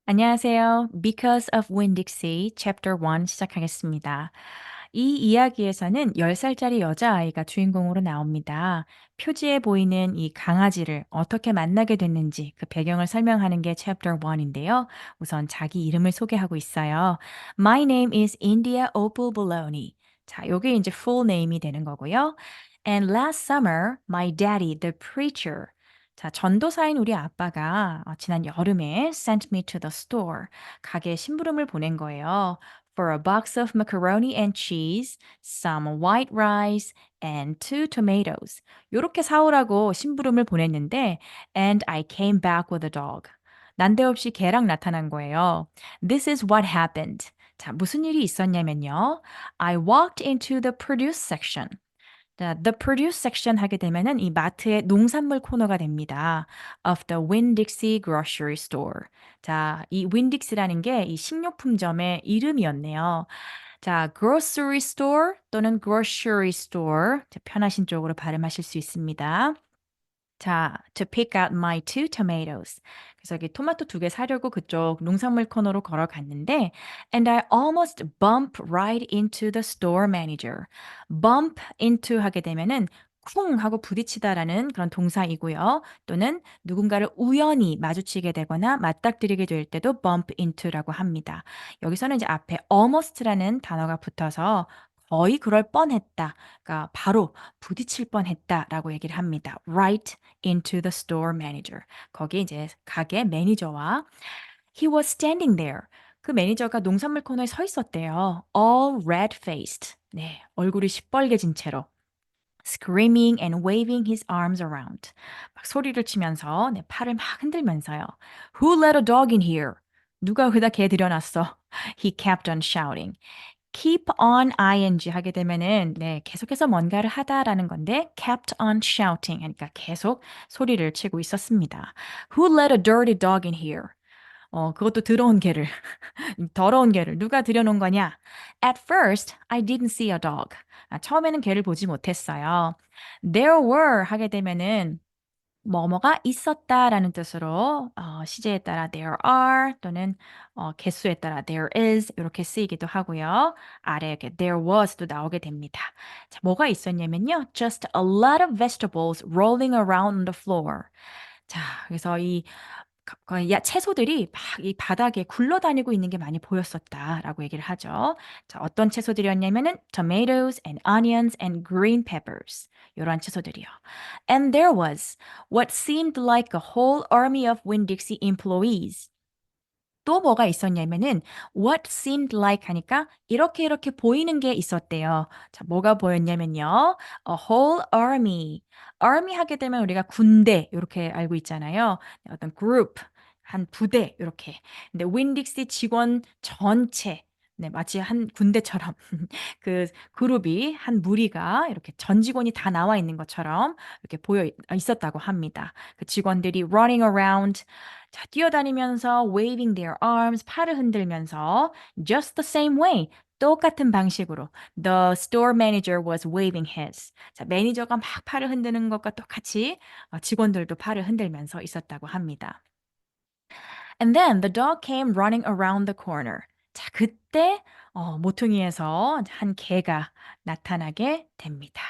안녕하세요. Because of Winn-Dixie Chapter 1 시작하겠습니다. 이 이야기에서는 10살짜리 여자아이가 주인공으로 나옵니다. 표지에 보이는 이 강아지를 어떻게 만나게 됐는지 그 배경을 설명하는 게 Chapter 1인데요. 우선 자기 이름을 소개하고 있어요. My name is India Opal Bologna. 자, 요게 이제 full name이 되는 거고요. And last summer, my daddy, the preacher, 자, 전도사인 우리 아빠가 지난 여름에 sent me to the store. 가게에 심부름을 보낸 거예요. For a box of macaroni and cheese, some white rice, and two tomatoes. 요렇게 사오라고 심부름을 보냈는데, and I came back with a dog. 난데없이 개랑 나타난 거예요. This is what happened. 자, 무슨 일이 있었냐면요. I walked into the produce section. 자, the produce section 하게 되면은 이 마트의 농산물 코너가 됩니다. Of the Winn-Dixie grocery store. 자, 이 Winn-Dixie라는 게 이 식료품점의 이름이었네요. 자, grocery store 또는 grocery store. 자, 편하신 쪽으로 발음하실 수 있습니다. 자, to pick out my two tomatoes. 그래서 여기 토마토 2개 사려고 그쪽 농산물 코너로 걸어갔는데 and I almost bump right into the store manager. bump into 하게 되면은 쿵 하고 부딪히다라는 그런 동사이고요. 또는 누군가를 우연히 마주치게 되거나 맞닥뜨리게 될 때도 bump into라고 합니다. 여기서는 이제 앞에 almost라는 단어가 붙어서 거의 그럴 뻔했다. 그러니까 바로 부딪힐 뻔했다라고 얘기를 합니다. Right into the store manager. 거기 이제 가게 매니저와 he was standing there. 그 매니저가 농산물 코너에 서 있었대요. All red-faced. 네, 얼굴이 시뻘개진 채로. Screaming and waving his arms around. 막 소리를 치면서 네, 팔을 막 흔들면서요. Who let a dog in here? 누가 여기다 개 들여놨어? He kept on shouting. keep on ing 하게 되면은 네, 계속해서 뭔가를 하다라는 건데 kept on shouting 하니까 계속 소리를 치고 있었습니다. Who let a dirty dog in here? 그것도 더러운 개를 더러운 개를 누가 들여놓은 거냐? At first, I didn't see a dog. 처음에는 개를 보지 못했어요. There were 하게 되면은 뭐뭐가 있었다라는 뜻으로 시제에 따라 there are 또는 개수에 따라 there is 이렇게 쓰이기도 하고요. 아래 이렇게 there was도 나오게 됩니다. 자, 뭐가 있었냐면요. Just a lot of vegetables rolling around on the floor. 자, 그래서 이 채소들이 막 이 바닥에 굴러다니고 있는 게 많이 보였었다라고 얘기를 하죠. 자, 어떤 채소들이었냐면은 tomatoes and onions and green peppers. 요런 채소들이요. And there was what seemed like a whole army of Winn-Dixie employees. 또 뭐가 있었냐면은 what seemed like 하니까 이렇게 보이는 게 있었대요. 자, 뭐가 보였냐면요. A whole army. army 하게 되면 우리가 군대 이렇게 알고 있잖아요. 어떤 group, 한 부대 이렇게. 근데 윈딕시 직원 전체 네, 마치 한 군대처럼 그 그룹이 한 무리가 이렇게 전 직원이 다 나와 있는 것처럼 이렇게 있었다고 합니다. 그 직원들이 running around 자, 뛰어다니면서 waving their arms, 팔을 흔들면서 just the same way, 똑같은 방식으로 the store manager was waving his. 자, 매니저가 막 팔을 흔드는 것과 똑같이 직원들도 팔을 흔들면서 있었다고 합니다. And then the dog came running around the corner. 자, 그때 모퉁이에서 한 개가 나타나게 됩니다.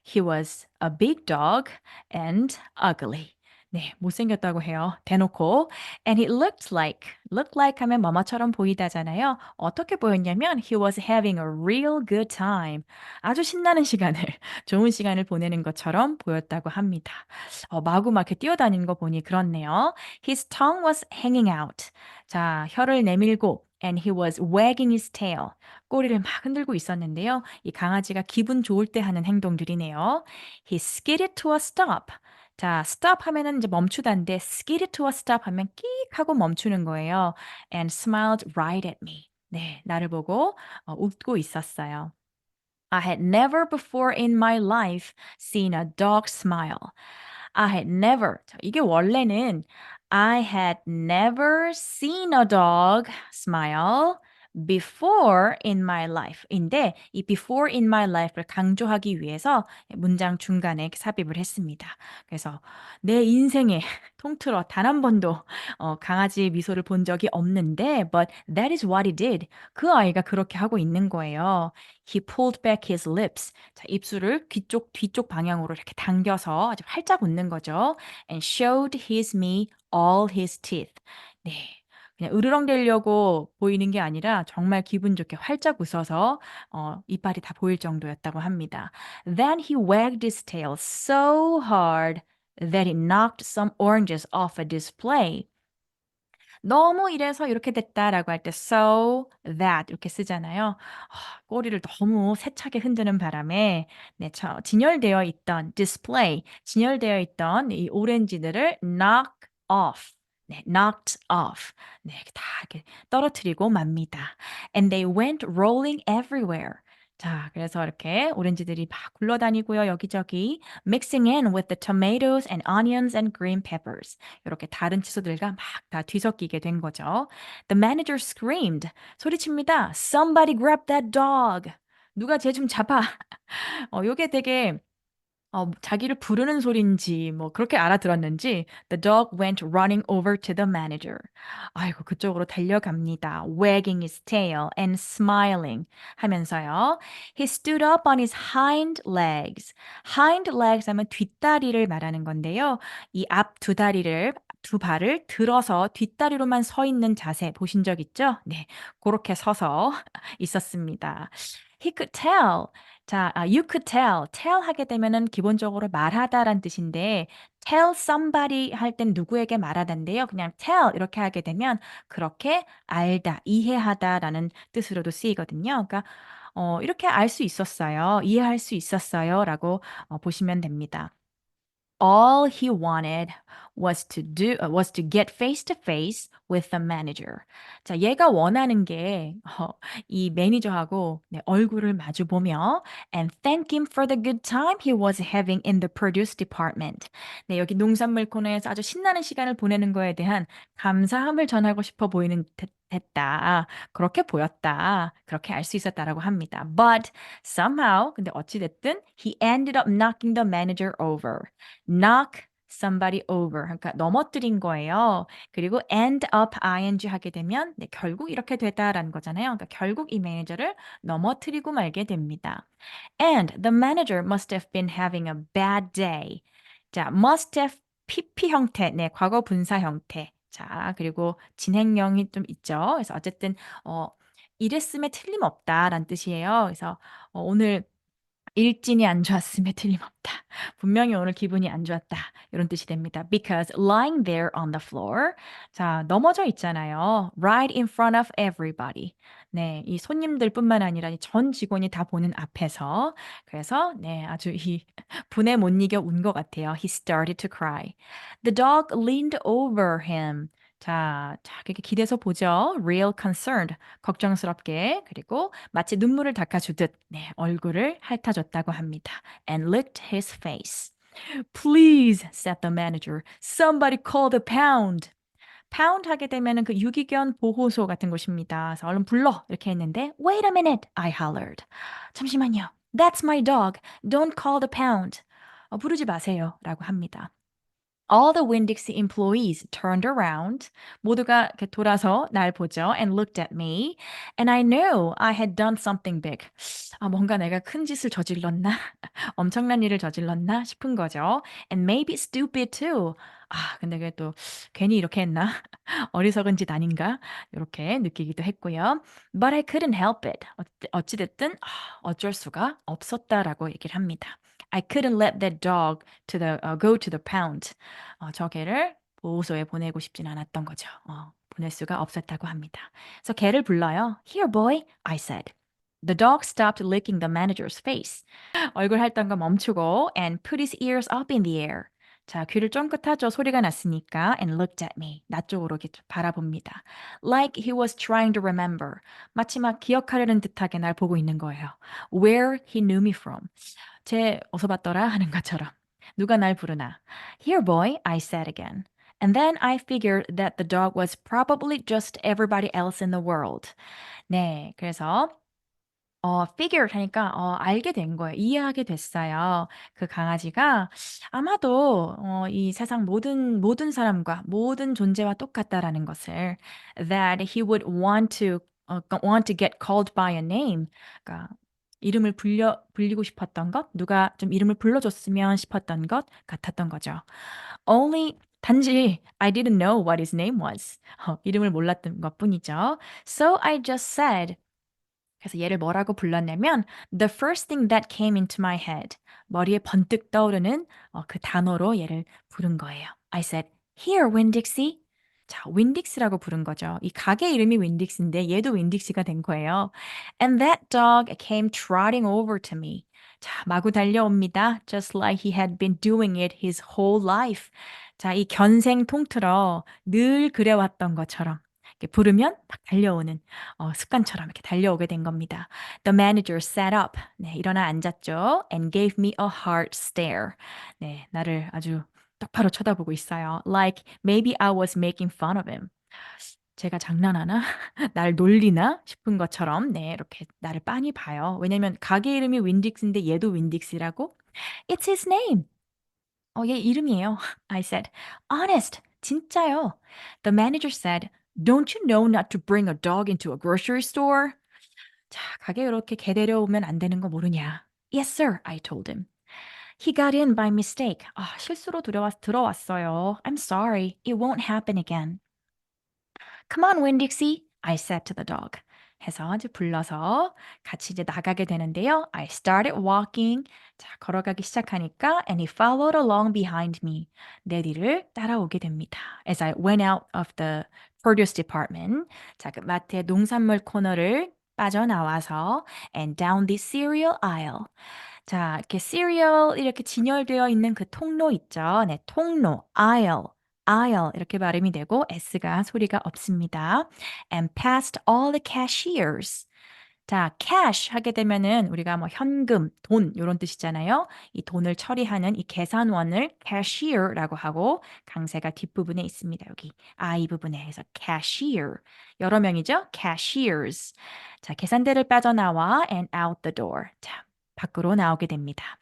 He was a big dog and ugly. 네, 못생겼다고 해요. 대놓고. And it looked like 하면 뭐뭐처럼 보이다잖아요. 어떻게 보였냐면 he was having a real good time. 아주 신나는 시간을, 좋은 시간을 보내는 것처럼 보였다고 합니다. 마구 막 이렇게 뛰어다니는 거 보니 그렇네요. His tongue was hanging out. 자, 혀를 내밀고 and he was wagging his tail. 꼬리를 막 흔들고 있었는데요. 이 강아지가 기분 좋을 때 하는 행동들이네요. He skidded to a stop. 자, stop 하면은 이제 멈추다인데 skidded to a stop 하면 끽 하고 멈추는 거예요. And smiled right at me. 네, 나를 보고 웃고 있었어요. I had never before in my life seen a dog smile. I had never. 자, 이게 원래는 I had never seen a dog smile before in my life인데 이 before in my life를 강조하기 위해서 문장 중간에 삽입을 했습니다. 그래서 내 인생에 통틀어 단 한 번도 강아지의 미소를 본 적이 없는데 but that is what he did. 그 아이가 그렇게 하고 있는 거예요. He pulled back his lips. 자, 입술을 뒤쪽 방향으로 이렇게 당겨서 아주 활짝 웃는 거죠. And showed his me all his teeth. 네. 그냥 으르렁대려고 보이는 게 아니라 정말 기분 좋게 활짝 웃어서 이빨이 다 보일 정도였다고 합니다. Then he wagged his tail so hard that it knocked some oranges off a display. 너무 이래서 이렇게 됐다라고 할 때 so that 이렇게 쓰잖아요. 꼬리를 너무 세차게 흔드는 바람에 네, 진열되어 있던 display, 진열되어 있던 이 오렌지들을 knock off. 네, knocked off. 네, 다 이렇게 떨어뜨리고 맙니다. And they went rolling everywhere. 자, 그래서 이렇게 오렌지들이 막 굴러다니고요, 여기저기. Mixing in with the tomatoes and onions and green peppers. 이렇게 다른 채소들과 막 다 뒤섞이게 된 거죠. The manager screamed. 소리칩니다. Somebody grab that dog. 누가 쟤 좀 잡아. 요게 되게 자기를 부르는 소리인지 뭐 그렇게 알아들었는지 the dog went running over to the manager. 아이고 그쪽으로 달려갑니다. Wagging his tail and smiling 하면서요. He stood up on his hind legs. hind legs 하면 뒷다리를 말하는 건데요. 이 앞 두 발을 들어서 뒷다리로만 서 있는 자세 보신 적 있죠? 네. 그렇게 서서 있었습니다. He could tell. 자, you could tell. tell 하게 되면은 기본적으로 말하다란 뜻인데 tell somebody 할 땐 누구에게 말하다인데요. 그냥 tell 이렇게 하게 되면 그렇게 알다, 이해하다라는 뜻으로도 쓰이거든요. 그러니까 이렇게 알 수 있었어요. 이해할 수 있었어요라고 보시면 됩니다. All he wanted was to get face to face with the manager. 자, 얘가 원하는 게 이 매니저하고 네, 얼굴을 마주 보며 and thank him for the good time he was having in the produce department. 네, 여기 농산물 코너에서 아주 신나는 시간을 보내는 거에 대한 감사함을 전하고 싶어 보이는 됐다. 그렇게 보였다. 그렇게 알 수 있었다라고 합니다. But somehow 근데 어찌 됐든 he ended up knocking the manager over. knock somebody over. 그러니까 넘어뜨린 거예요. 그리고 end up ing 하게 되면 네, 결국 이렇게 되다라는 거잖아요. 그러니까 결국 이 매니저를 넘어뜨리고 말게 됩니다. And the manager must have been having a bad day. 자, must have PP 형태, 네, 과거 분사 형태. 자, 그리고 진행형이 좀 있죠. 그래서 어쨌든 이랬음에 틀림없다라는 뜻이에요. 그래서 오늘 일진이 안 좋았음에 틀림없다. 분명히 오늘 기분이 안 좋았다. 이런 뜻이 됩니다. Because lying there on the floor. 자, 넘어져 있잖아요. Right in front of everybody. 네, 이 손님들뿐만 아니라 전 직원이 다 보는 앞에서. 그래서 네, 아주 이 분에 못 이겨 운 것 같아요. He started to cry. The dog leaned over him. 자, 그렇게 기대서 보죠. Real concerned. 걱정스럽게. 그리고 마치 눈물을 닦아주듯 네, 얼굴을 핥아줬다고 합니다. And licked his face. Please, said the manager. Somebody call the pound. pound 하게 되면은 그 유기견 보호소 같은 곳입니다. 그래서 얼른 불러 이렇게 했는데 Wait a minute, I hollered. 잠시만요. That's my dog. Don't call the pound. 부르지 마세요라고 합니다. All the Winn-Dixie employees turned around. 모두가 이렇게 돌아서 날 보죠. And looked at me. And I knew I had done something big. 뭔가 내가 큰 짓을 저질렀나? 엄청난 일을 저질렀나? 싶은 거죠. And maybe stupid too. 근데 그게 또 괜히 이렇게 했나? 어리석은 짓 아닌가? 이렇게 느끼기도 했고요. But I couldn't help it. 어찌 됐든 어쩔 수가 없었다라고 얘기를 합니다. I couldn't let that dog go to the pound. 저 개를 보호소에 보내고 싶진 않았던 거죠. 보낼 수가 없었다고 합니다. 그래서 개를 불러요. Here, boy, I said. The dog stopped licking the manager's face. 얼굴 핥던 거 멈추고 and put his ears up in the air. 자, 귀를 쫑긋하죠. 소리가 났으니까 and looked at me. 나 쪽으로 이렇게 바라봅니다. Like he was trying to remember. 마치 막 기억하려는 듯하게 날 보고 있는 거예요. Where he knew me from. 쟤 어디서 봤더라 하는 것처럼. 누가 날 부르나. Here, boy, I said again. And then I figured that the dog was probably just everybody else in the world. 네. 그래서 figured 하니까 알게 된 거예요. 이해하게 됐어요. 그 강아지가 아마도 이 세상 모든 사람과 모든 존재와 똑같다라는 것을 that he would want to get called by a name. 그러니까 이름을 불리고 싶었던 것, 누가 좀 이름을 불러줬으면 싶었던 것 같았던 거죠. Only 단지 I didn't know what his name was. 이름을 몰랐던 것뿐이죠. So I just said 그래서 얘를 뭐라고 불렀냐면 the first thing that came into my head. 머리에 번뜩 떠오르는 그 단어로 얘를 부른 거예요. I said, "Here, Winn-Dixie." 자, 윈딕스라고 부른 거죠. 이 가게 이름이 윈딕스인데 얘도 윈딕스가 된 거예요. And that dog came trotting over to me. 자, 마구 달려옵니다. Just like he had been doing it his whole life. 자, 이 견생 통틀어 늘 그래왔던 것처럼 이렇게 부르면 막 달려오는 습관처럼 이렇게 달려오게 된 겁니다. The manager sat up. 네, 일어나 앉았죠. And gave me a hard stare. 네, 나를 아주 똑바로 쳐다보고 있어요. Like maybe I was making fun of him. 제가 장난하나? 날 놀리나? 싶은 것처럼 네, 이렇게 나를 빤히 봐요. 왜냐면 가게 이름이 윈딕스인데 얘도 윈딕스라고? It's his name. 얘 이름이에요. I said, honest, 진짜요. The manager said, don't you know not to bring a dog into a grocery store? 자, 가게 이렇게 개 데려오면 안 되는 거 모르냐? Yes, sir, I told him. He got in by mistake. 실수로 들어왔어요. I'm sorry. It won't happen again. Come on, Winn-Dixie, I said to the dog. 해서 이제 불러서 같이 이제 나가게 되는데요. I started walking. 자, 걸어가기 시작하니까 and he followed along behind me. 내 뒤를 따라오게 됩니다. As I went out of the produce department. 자, 그 마트의 농산물 코너를 빠져나와서 and down the cereal aisle. 자, 이렇게 cereal 이렇게 진열되어 있는 그 통로 있죠. 네, 통로, aisle 이렇게 발음이 되고 s가 소리가 없습니다. And passed all the cashiers. 자, cash 하게 되면은 우리가 뭐 현금, 돈 요런 뜻이잖아요. 이 돈을 처리하는 이 계산원을 cashier라고 하고 강세가 뒷부분에 있습니다. 여기 I 부분에 해서 cashier. 여러 명이죠? cashiers. 자, 계산대를 빠져나와 and out the door. 자, 밖으로 나오게 됩니다.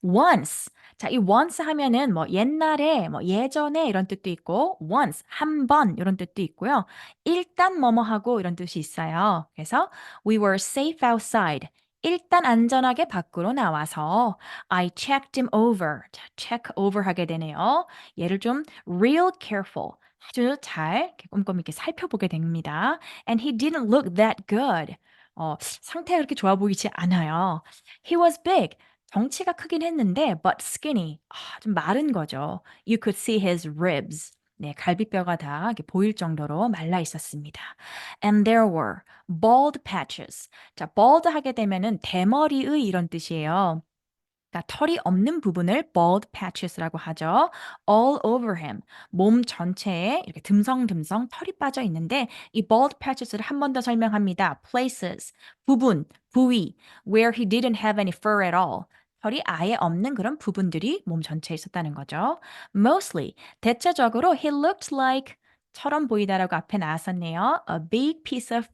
once. 자, 이 once 하면은 뭐 옛날에, 뭐 예전에 이런 뜻도 있고 once, 한 번 이런 뜻도 있고요. 일단 뭐뭐 하고 이런 뜻이 있어요. 그래서 we were safe outside. 일단 안전하게 밖으로 나와서 I checked him over. 자, check over 하게 되네요. 얘를 좀 real careful. 아주 잘 이렇게 꼼꼼히 이렇게 살펴보게 됩니다. And he didn't look that good. 상태가 그렇게 좋아 보이지 않아요. He was big. 덩치가 크긴 했는데 but skinny. 좀 마른 거죠. You could see his ribs. 네, 갈비뼈가 다 이렇게 보일 정도로 말라 있었습니다. And there were bald patches. 자, bald 하게 되면은 대머리의 이런 뜻이에요. 그러니까 털이 없는 부분을 bald patches라고 하죠. All over him. 몸 전체에 이렇게 듬성듬성 털이 빠져 있는데 이 bald patches를 한 번 더 설명합니다. Places, 부분, 부위, where he didn't have any fur at all. 털이 아예 없는 그런 부분들이 몸 전체에 있었다는 거죠. Mostly, 대체적으로 he looked like 처럼 보이다라고 앞에 나왔었네요. A big piece of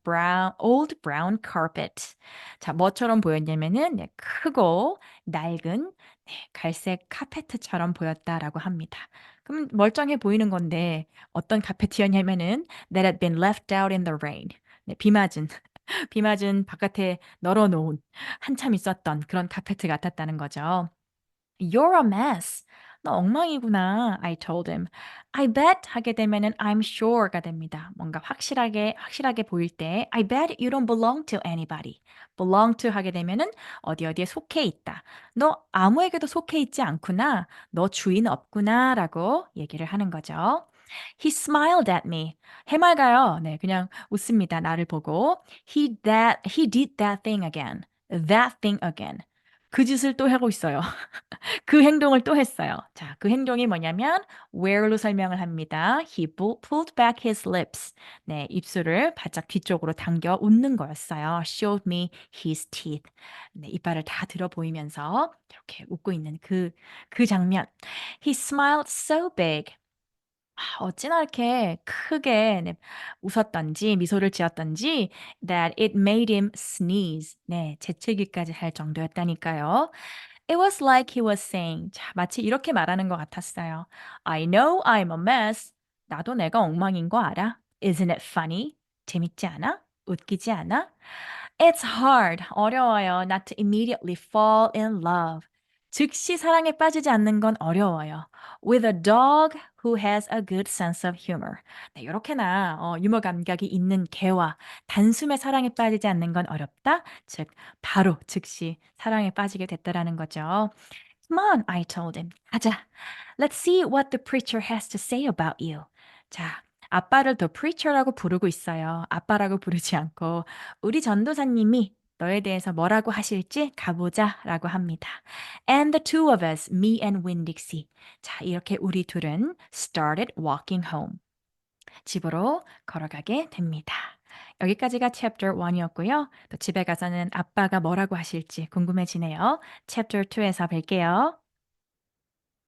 old brown carpet. 자, 뭐처럼 보였냐면은 네, 크고 낡은 네, 갈색 카페트처럼 보였다라고 합니다. 그럼 멀쩡해 보이는 건데 어떤 카페트였냐면은 that had been left out in the rain. 네, 비 맞은 바깥에 널어 놓은 한참 있었던 그런 카페트 같았다는 거죠. You're a mess. 너 엉망이구나. I told him. I bet 하게 되면은 I'm sure가 됩니다. 뭔가 확실하게 보일 때 I bet you don't belong to anybody. belong to 하게 되면은 어디에 속해 있다. 너 아무에게도 속해 있지 않구나. 너 주인 없구나라고 얘기를 하는 거죠. He smiled at me. 해맑아요. 네, 그냥 웃습니다. 나를 보고. He did that thing again. That thing again. 그 짓을 또 하고 있어요. 그 행동을 또 했어요. 자, 그 행동이 뭐냐면 where로 설명을 합니다. He pulled back his lips. 네, 입술을 바짝 뒤쪽으로 당겨 웃는 거였어요. Showed me his teeth. 네, 이빨을 다 들어 보이면서 이렇게 웃고 있는 그 장면. He smiled so big. 어찌나 이렇게 크게 네 웃었던지 미소를 지었던지 that it made him sneeze. 네 재채기까지 할 정도였다니까요. It was like he was saying 자 마치 이렇게 말하는 것 같았어요. "I know I'm a mess." 나도 내가 엉망인 거 알아. "Isn't it funny?" 재밌지 않아? 웃기지 않아? It's hard. 어려워요. Not to immediately fall in love. 즉시 사랑에 빠지지 않는 건 어려워요. With a dog who has a good sense of humor. 네, 이렇게나 유머 감각이 있는 개와 단숨에 사랑에 빠지지 않는 건 어렵다. 즉 바로 즉시 사랑에 빠지게 됐다라는 거죠. Come on, I told him. 가자. Let's see what the preacher has to say about you. 자, 아빠를 the preacher라고 부르고 있어요. 아빠라고 부르지 않고 우리 전도사님이 너에 대해서 뭐라고 하실지 가보자라고 합니다. And the two of us, me and Winn-Dixie. 자, 이렇게 우리 둘은 started walking home. 집으로 걸어가게 됩니다. 여기까지가 chapter 1이었고요. 또 집에 가서는 아빠가 뭐라고 하실지 궁금해지네요. chapter 2에서 뵐게요.